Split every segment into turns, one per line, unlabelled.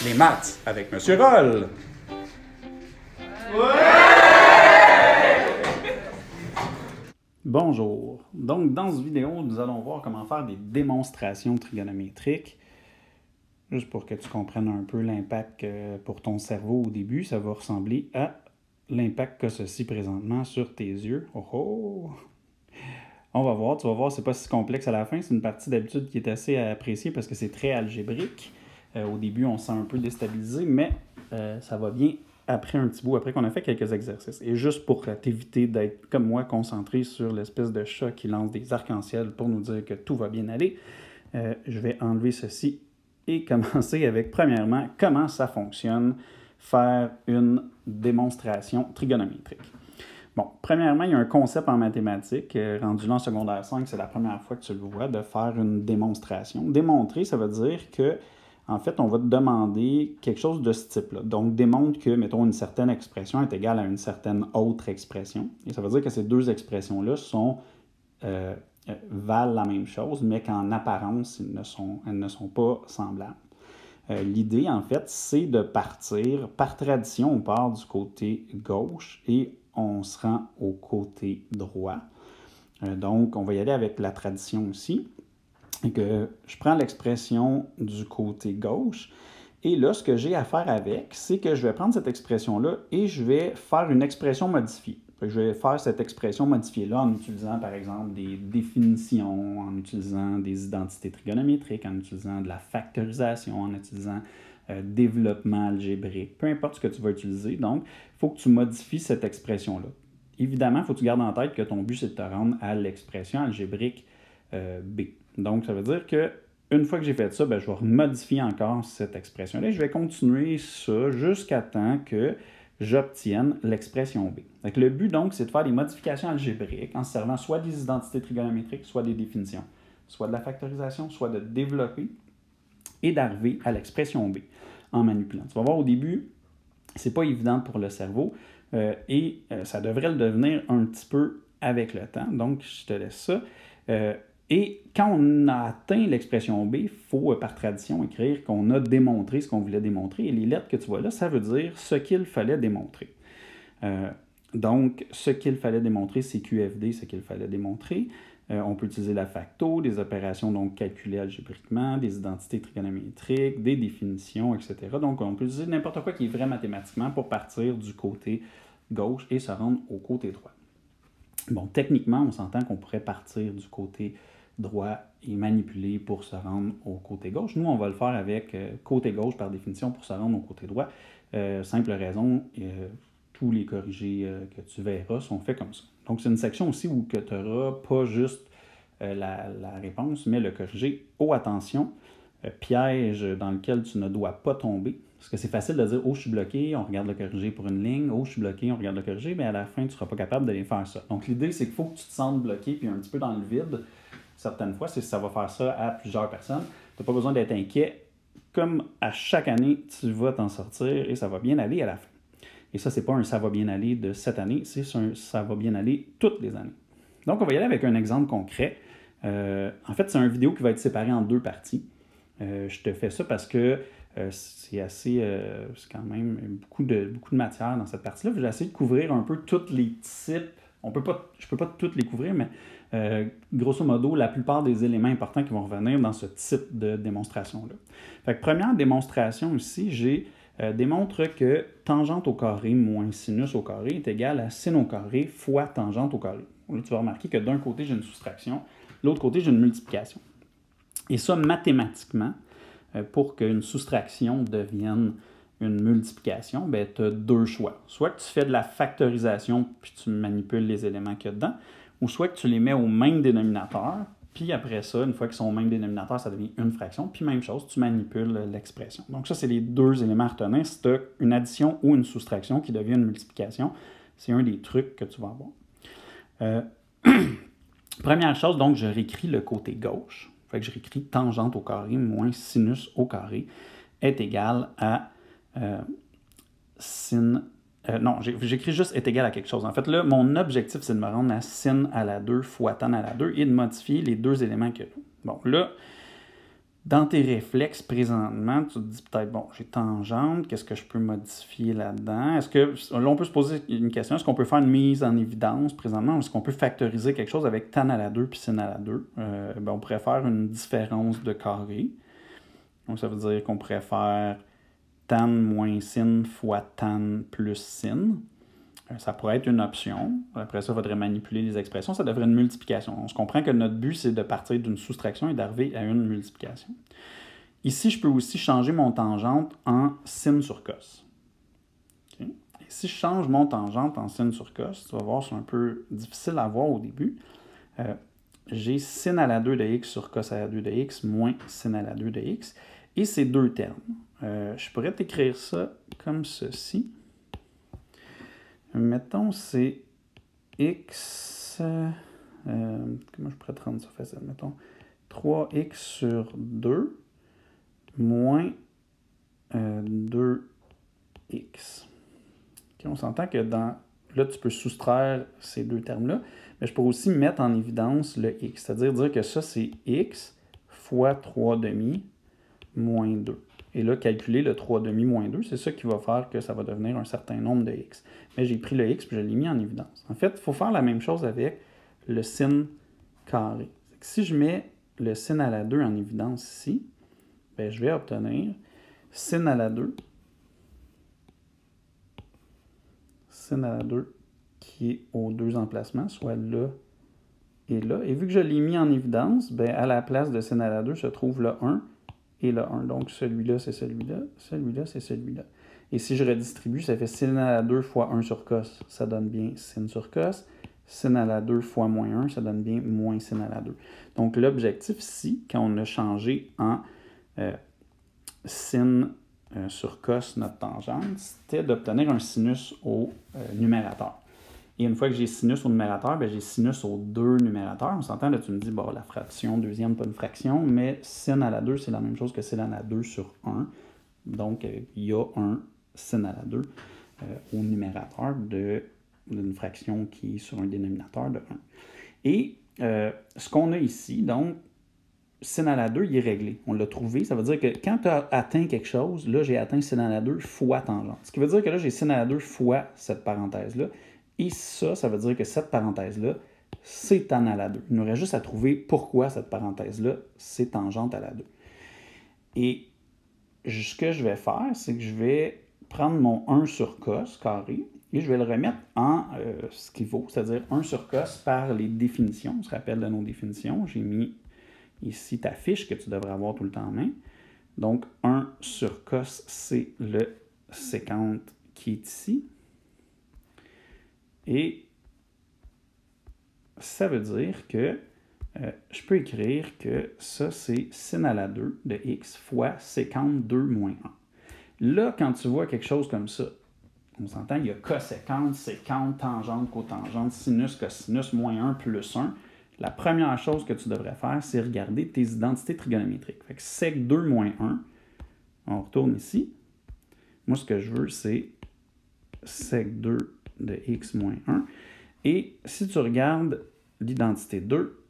Les maths avec Monsieur Roll. Bonjour. Donc, dans cette vidéo, nous allons voir comment faire des démonstrations trigonométriques. Juste pour que tu comprennes un peu l'impact pour ton cerveau au début, ça va ressembler à l'impact que ceci présentement sur tes yeux. Oh oh! On va voir, tu vas voir, c'est pas si complexe à la fin. C'est une partie d'habitude qui est assez appréciée parce que c'est très algébrique. Au début, on se sent un peu déstabilisé, mais ça va bien après un petit bout, après qu'on a fait quelques exercices. Et juste pour t'éviter d'être, comme moi, concentré sur l'espèce de chat qui lance des arcs-en-ciel pour nous dire que tout va bien aller, je vais enlever ceci et commencer avec, premièrement, comment ça fonctionne, faire une démonstration trigonométrique. Bon, premièrement, il y a un concept en mathématiques, rendu là en secondaire 5, c'est la première fois que tu le vois, de faire une démonstration. Démontrer, ça veut dire que, en fait, on va te demander quelque chose de ce type-là. Donc, démontre que, mettons, une certaine expression est égale à une certaine autre expression. Et ça veut dire que ces deux expressions-là valent la même chose, mais qu'en apparence, elles ne sont pas semblables. L'idée, en fait, c'est de partir. Par tradition, on part du côté gauche et on se rend au côté droit. Donc, on va y aller avec la tradition aussi. Et que je prends l'expression du côté gauche. Et là, ce que j'ai à faire avec, c'est que je vais prendre cette expression-là et je vais faire une expression modifiée. Je vais faire cette expression modifiée-là en utilisant, par exemple, des définitions, en utilisant des identités trigonométriques, en utilisant de la factorisation, en utilisant développement algébrique, peu importe ce que tu vas utiliser. Donc, il faut que tu modifies cette expression-là. Évidemment, il faut que tu gardes en tête que ton but, c'est de te rendre à l'expression algébrique B. Donc, ça veut dire que une fois que j'ai fait ça, je vais modifier encore cette expression-là et je vais continuer ça jusqu'à temps que j'obtienne l'expression B. Donc, le but, donc, c'est de faire des modifications algébriques en se servant soit des identités trigonométriques, soit des définitions, soit de la factorisation, soit de développer et d'arriver à l'expression B en manipulant. Tu vas voir, au début, c'est pas évident pour le cerveau et ça devrait le devenir un petit peu avec le temps. Donc, je te laisse ça. Et quand on a atteint l'expression B, il faut, par tradition, écrire qu'on a démontré ce qu'on voulait démontrer. Et les lettres que tu vois là, ça veut dire ce qu'il fallait démontrer. Donc, ce qu'il fallait démontrer, c'est QFD, ce qu'il fallait démontrer. On peut utiliser la facto, des opérations donc calculées algébriquement, des identités trigonométriques, des définitions, etc. Donc, on peut utiliser n'importe quoi qui est vrai mathématiquement pour partir du côté gauche et se rendre au côté droit. Bon, techniquement, on s'entend qu'on pourrait partir du côté droit et manipuler pour se rendre au côté gauche. Nous, on va le faire avec côté gauche par définition pour se rendre au côté droit. Simple raison, tous les corrigés que tu verras sont faits comme ça. Donc, c'est une section aussi où tu n'auras pas juste la réponse, mais le corrigé. Oh, attention, piège dans lequel tu ne dois pas tomber. Parce que c'est facile de dire « Oh, je suis bloqué, on regarde le corrigé pour une ligne. Oh, je suis bloqué, on regarde le corrigé. » Mais à la fin, tu ne seras pas capable d'aller faire ça. Donc, l'idée, c'est qu'il faut que tu te sentes bloqué puis un petit peu dans le vide. Certaines fois, ça va faire ça à plusieurs personnes. Tu n'as pas besoin d'être inquiet. Comme à chaque année, tu vas t'en sortir et ça va bien aller à la fin. Et ça, c'est pas un « ça va bien aller » de cette année, c'est un « ça va bien aller toutes les années ». Donc, on va y aller avec un exemple concret. En fait, c'est une vidéo qui va être séparée en deux parties. Je te fais ça parce que c'est c'est quand même beaucoup de matière dans cette partie-là. Je vais essayer de couvrir un peu tous les types. Je ne peux pas toutes les couvrir, mais grosso modo, la plupart des éléments importants qui vont revenir dans ce type de démonstration-là. Fait que première démonstration ici, démontre que tangente au carré moins sinus au carré est égal à sin au carré fois tangente au carré. Là, tu vas remarquer que d'un côté, j'ai une soustraction, de l'autre côté, j'ai une multiplication. Et ça, mathématiquement, pour qu'une soustraction devienne une multiplication, tu as deux choix. Soit que tu fais de la factorisation puis tu manipules les éléments qu'il y a dedans, ou soit que tu les mets au même dénominateur, puis après ça, une fois qu'ils sont au même dénominateur, ça devient une fraction, puis même chose, tu manipules l'expression. Donc ça, c'est les deux éléments à retenir. Si tu as une addition ou une soustraction qui devient une multiplication, c'est un des trucs que tu vas avoir. Première chose, donc, je réécris le côté gauche. Fait que je réécris tangente au carré moins sinus au carré est égal à sin... non, j'écris juste est égal à quelque chose. En fait, là, mon objectif, c'est de me rendre à sin à la 2 fois tan à la 2 et de modifier les deux éléments qu'il y a. Bon, là, Dans tes réflexes présentement, tu te dis peut-être, bon, j'ai tangente, qu'est-ce que je peux modifier là-dedans? Est-ce que, là, on peut se poser une question, est-ce qu'on peut faire une mise en évidence présentement? Est-ce qu'on peut factoriser quelque chose avec tan à la 2 puis sin à la 2? On pourrait faire une différence de carré. Donc, ça veut dire qu'on pourrait faire tan moins sin fois tan plus sin. Ça pourrait être une option. Après ça, il faudrait manipuler les expressions. Ça devrait être une multiplication. On se comprend que notre but, c'est de partir d'une soustraction et d'arriver à une multiplication. Ici, je peux aussi changer mon tangente en sin sur cos. Okay? Et si je change mon tangente en sin sur cos, tu vas voir, c'est un peu difficile à voir au début. J'ai sin à la 2 de x sur cos à la 2 de x moins sin à la 2 de x. Et ces deux termes. Je pourrais t'écrire ça comme ceci. Mettons, c'est x... comment je pourrais te rendre ça facile? Mettons 3x sur 2 moins 2x. Okay, on s'entend que là, tu peux soustraire ces deux termes-là, mais je peux aussi mettre en évidence le x, c'est-à-dire dire que ça, c'est x fois 3 demi moins 2. Et là, calculer le 3 demi moins 2, c'est ça qui va faire que ça va devenir un certain nombre de x. Mais j'ai pris le x et je l'ai mis en évidence. En fait, il faut faire la même chose avec le sin carré. Si je mets le sin à la 2 en évidence ici, bien, je vais obtenir sin à la 2, sin à la 2 qui est aux deux emplacements, soit là et là. Et vu que je l'ai mis en évidence, bien, à la place de sin à la 2 se trouve le 1 et le 1. Donc, celui-là, c'est celui-là. Celui-là, c'est celui-là. Et si je redistribue, ça fait sin à la 2 fois 1 sur cos. Ça donne bien sin sur cos. Sin à la 2 fois moins 1, ça donne bien moins sin à la 2. Donc, l'objectif ici, quand on a changé en sin sur cos notre tangente, c'était d'obtenir un sinus au numérateur. Et une fois que j'ai sinus au numérateur, bien, j'ai sinus aux deux numérateurs. On s'entend, là, tu me dis, bon, la fraction deuxième, pas une fraction, mais sin à la 2, c'est la même chose que sin à la 2 sur 1. Donc, il y a un sin à la 2 au numérateur d'une fraction qui est sur un dénominateur de 1. Et ce qu'on a ici, donc, sin à la 2, il est réglé. On l'a trouvé. Ça veut dire que quand tu as atteint quelque chose, là, j'ai atteint sin à la 2 fois tangente. Ce qui veut dire que là, j'ai sin à la 2 fois cette parenthèse-là. Et ça veut dire que cette parenthèse-là, c'est tan à la 2. Il nous reste juste à trouver pourquoi cette parenthèse-là, c'est tangente à la 2. Et ce que je vais faire, c'est que je vais prendre mon 1 sur cos carré et je vais le remettre en ce qu'il vaut, c'est-à-dire 1 sur cos par les définitions. On se rappelle de nos définitions. J'ai mis ici ta fiche que tu devrais avoir tout le temps en main. Donc, 1 sur cos, c'est le sécante qui est ici. Et ça veut dire que je peux écrire que ça, c'est sin à la 2 de x fois sécante 2 moins 1. Là, quand tu vois quelque chose comme ça, on s'entend, il y a cosécante, sécante, tangente, cotangente, sinus, cosinus, moins 1 plus 1. La première chose que tu devrais faire, c'est regarder tes identités trigonométriques. Fait que sec 2 moins 1, on retourne ici. Moi, ce que je veux, c'est sec 2 de x moins 1. Et si tu regardes l'identité 2,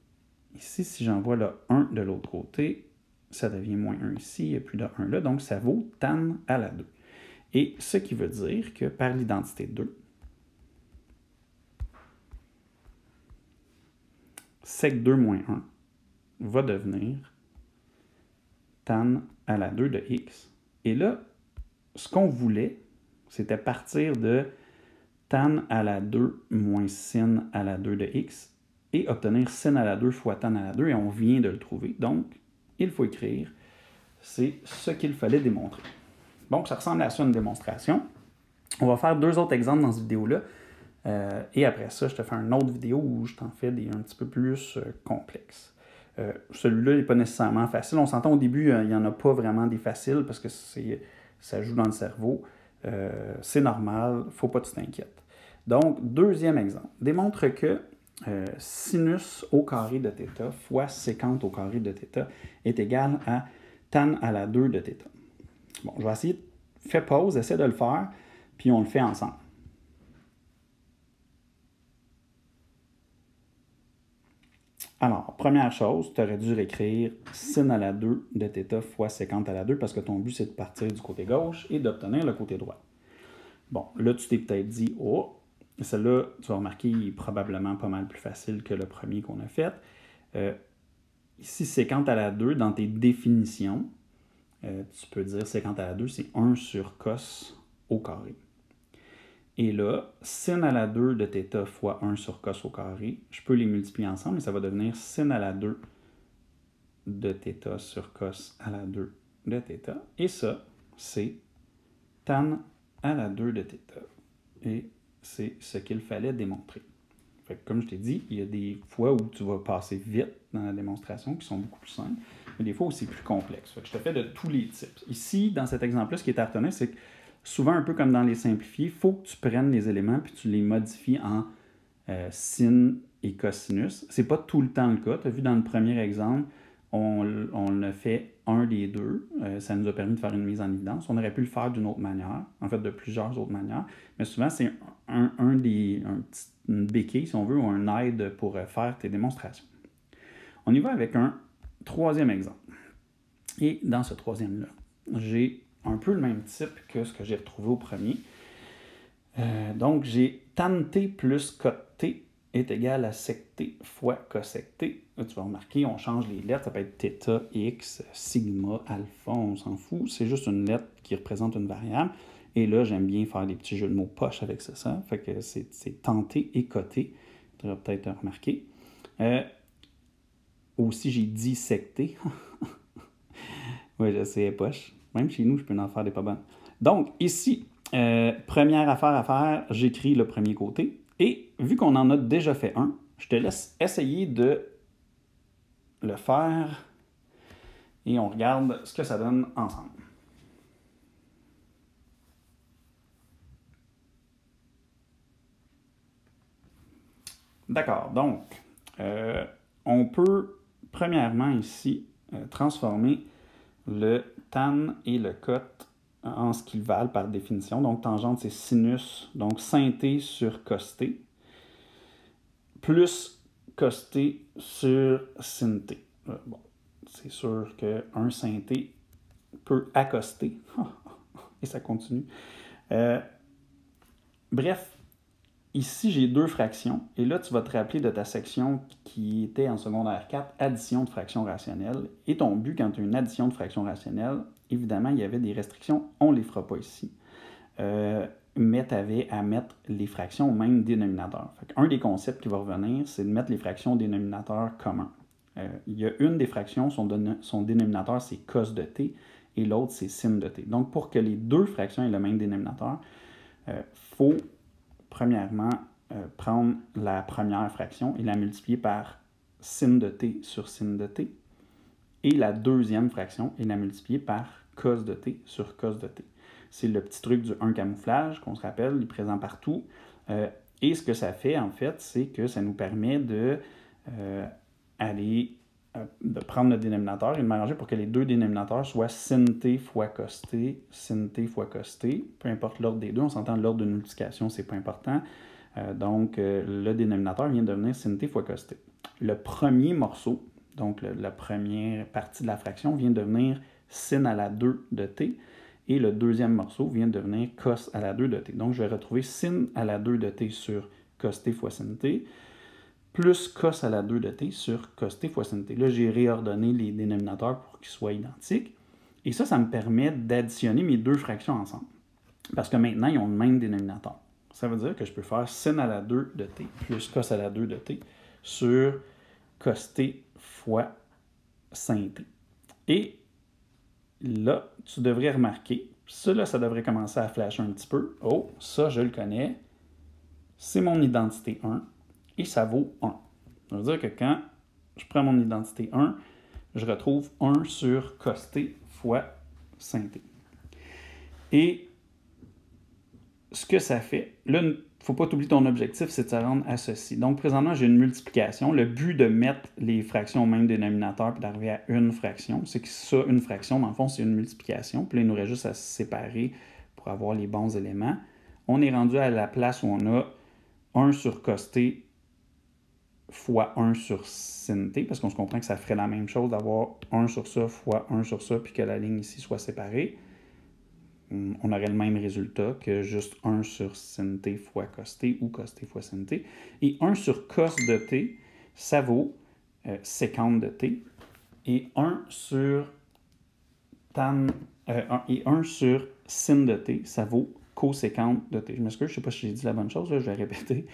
ici, si j'envoie le 1 de l'autre côté, ça devient moins 1 ici, il n'y a plus de 1 là, donc ça vaut tan à la 2. Et ce qui veut dire que par l'identité 2, sec 2 moins 1 va devenir tan à la 2 de x. Et là, ce qu'on voulait, c'était partir de tan à la 2 moins sin à la 2 de x et obtenir sin à la 2 fois tan à la 2, et on vient de le trouver. Donc, il faut écrire, c'est ce qu'il fallait démontrer. Donc, ça ressemble à ça une démonstration. On va faire 2 autres exemples dans cette vidéo-là, et après ça, je te fais une autre vidéo où je t'en fais des un petit peu plus complexes. Celui-là n'est pas nécessairement facile. On s'entend au début, il n'y en a pas vraiment des faciles parce que ça joue dans le cerveau. C'est normal, il ne faut pas que tu t'inquiètes. Donc, deuxième exemple. Démontre que sinus au carré de θ fois sécante au carré de θ est égal à tan à la 2 de θ. Bon, je vais essayer, fais pause, essaie de le faire, puis on le fait ensemble. Alors, première chose, tu aurais dû réécrire sin à la 2 de θ fois sécante à la 2 parce que ton but, c'est de partir du côté gauche et d'obtenir le côté droit. Bon, là, tu t'es peut-être dit, oh, celle-là, tu vas remarquer, il est probablement pas mal plus facile que le premier qu'on a fait. Ici, sécante à la 2, dans tes définitions, tu peux dire sécante à la 2, c'est 1 sur cos au carré. Et là, sin à la 2 de θ fois 1 sur cos au carré, je peux les multiplier ensemble et ça va devenir sin à la 2 de θ sur cos à la 2 de θ. Et ça, c'est tan à la 2 de θ. Et c'est ce qu'il fallait démontrer. Fait que, comme je t'ai dit, il y a des fois où tu vas passer vite dans la démonstration, qui sont beaucoup plus simples, mais des fois où c'est plus complexe. Fait que je te fais de tous les types. Ici, dans cet exemple-là, ce qui est à retenir, c'est que souvent, un peu comme dans les simplifiés, il faut que tu prennes les éléments puis tu les modifies en sin et cosinus. Ce n'est pas tout le temps le cas. Tu as vu dans le premier exemple, on a fait un des deux. Ça nous a permis de faire une mise en évidence. On aurait pu le faire d'une autre manière, en fait de plusieurs autres manières, mais souvent c'est une béquille, si on veut, ou un aide pour faire tes démonstrations. On y va avec un troisième exemple. Et dans ce troisième-là, j'ai un peu le même type que ce que j'ai retrouvé au premier. Donc, j'ai tan t plus cot t est égal à sec t fois cosec t. Là, tu vas remarquer, on change les lettres. Ça peut être θ, x, sigma, alpha, on s'en fout. C'est juste une lettre qui représente une variable. Et là, j'aime bien faire des petits jeux de mots poche avec ça. Fait que c'est tanté et coté. Tu vas peut-être remarquer. Aussi, j'ai dissecté. Oui, je sais, poche. Même chez nous, je peux en faire des pas bonnes. Donc, ici, première affaire à faire, j'écris le premier côté. Et vu qu'on en a déjà fait un, je te laisse essayer de le faire et on regarde ce que ça donne ensemble. D'accord, donc, on peut, premièrement ici, transformer le tan et le cot en ce qu'ils valent par définition. Donc, tangente, c'est sinus, donc sin t sur cos t, plus cos t sur sin t. Bon, c'est sûr qu'un sin t peut accoster, et ça continue. Bref, ici, j'ai deux fractions, et là, tu vas te rappeler de ta section qui était en secondaire 4, addition de fractions rationnelles. Et ton but, quand tu as une addition de fractions rationnelles, évidemment, il y avait des restrictions, on ne les fera pas ici. Mais tu avais à mettre les fractions au même dénominateur. Un des concepts qui va revenir, c'est de mettre les fractions au dénominateur commun. Il y a une des fractions, son dénominateur, c'est cos de t, et l'autre, c'est sin de t. Donc, pour que les deux fractions aient le même dénominateur, il faut premièrement prendre la première fraction et la multiplier par sin de t sur sin de t, et la deuxième fraction et la multiplier par cos de t sur cos de t. C'est le petit truc du 1 camouflage qu'on se rappelle, il est présent partout. Et ce que ça fait, en fait, c'est que ça nous permet de prendre le dénominateur et de m'arranger pour que les deux dénominateurs soient sin t fois cos t, sin t fois cos t, peu importe l'ordre des deux, on s'entend l'ordre de multiplication, c'est pas important. Donc, le dénominateur vient de devenir sin t fois cos t. Le premier morceau, donc la première partie de la fraction, vient de devenir sin à la 2 de t, et le deuxième morceau vient de devenir cos à la 2 de t. Donc, je vais retrouver sin à la 2 de t sur cos t fois sin t, plus cos à la 2 de t sur cos t fois sin t. Là, j'ai réordonné les dénominateurs pour qu'ils soient identiques. Et ça me permet d'additionner mes deux fractions ensemble. Parce que maintenant, ils ont le même dénominateur. Ça veut dire que je peux faire sin à la 2 de t plus cos à la 2 de t sur cos t fois sin t. Et là, tu devrais remarquer, ça, là, ça devrait commencer à flasher un petit peu. Oh, ça, je le connais. C'est mon identité 1 et ça vaut 1. Ça veut dire que quand je prends mon identité 1, je retrouve 1 sur cos t fois sin t. Et ce que ça fait, là, il ne faut pas t'oublier ton objectif, c'est de se rendre à ceci. Donc, présentement, j'ai une multiplication. Le but de mettre les fractions au même dénominateur et d'arriver à une fraction, c'est que ça, une fraction, dans le fond, c'est une multiplication. Puis là, il nous reste juste à se séparer pour avoir les bons éléments. On est rendu à la place où on a 1 sur cos t fois 1 sur sin t, parce qu'on se comprend que ça ferait la même chose d'avoir 1 sur ça fois 1 sur ça, puis que la ligne ici soit séparée. On aurait le même résultat que juste 1 sur sin t fois cos t ou cos t fois sin t. Et 1 sur cos de t, ça vaut sécante de t. Et 1 sur et 1 sur sin de t, ça vaut cosécante de t. Je m'excuse, je ne sais pas si j'ai dit la bonne chose, là, je vais répéter.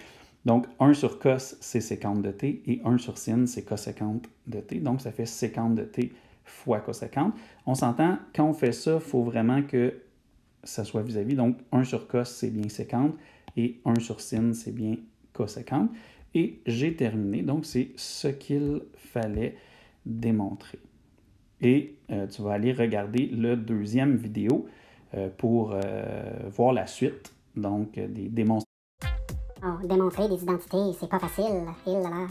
Donc, 1 sur cos, c'est sécante de t, et 1 sur sin, c'est cosécante de t. Donc, ça fait sécante de t fois cosécante. On s'entend, quand on fait ça, il faut vraiment que ça soit vis-à-vis. Donc, 1 sur cos, c'est bien sécante, et 1 sur sin, c'est bien cosécante. Et j'ai terminé. Donc, c'est ce qu'il fallait démontrer. Et tu vas aller regarder le deuxième vidéo pour voir la suite, donc des démonstrations.
Oh, démontrer des identités, c'est pas facile. Il là là.